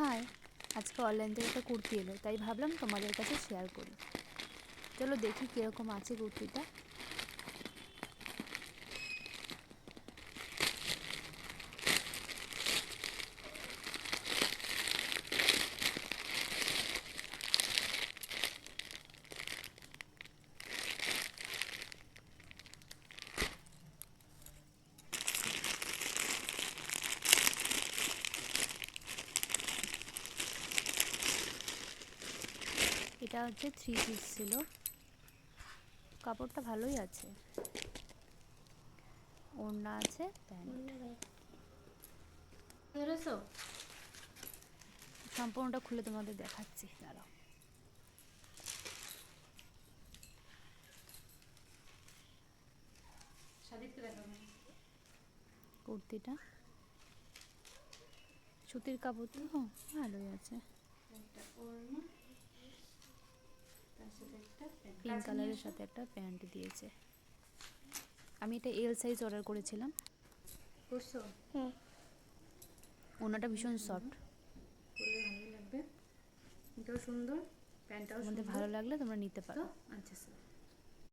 High, আজকে online থেকে একটা কুর্তি এলো, তাই ভাবলাম তোমাদের কাছে শেয়ার করি। চলো দেখি কীরকম আছে কুর্তিটা। এটা হচ্ছে 3 পিস ছিল, কাপড়টা ভালোই আছে, ওড়না আছে, প্যান্ট। সম্পূর্ণটা খুলে তোমাদের দেখাচ্ছি, দাঁড়াও। কুর্তিটা সুতির কাপড় তো ভালোই আছে, পিঙ্ক কালারের সাথে একটা প্যান্ট দিয়েছে। আমি এটা এল সাইজ অর্ডার করেছিলাম। ওড়নাটা ভীষণ সফট, ভালোই লাগবে, এটাও সুন্দর, প্যান্টটাও তোমাদের সুন্দর। ভালো লাগলে তোমরা নিতে পারো। আচ্ছা স্যার।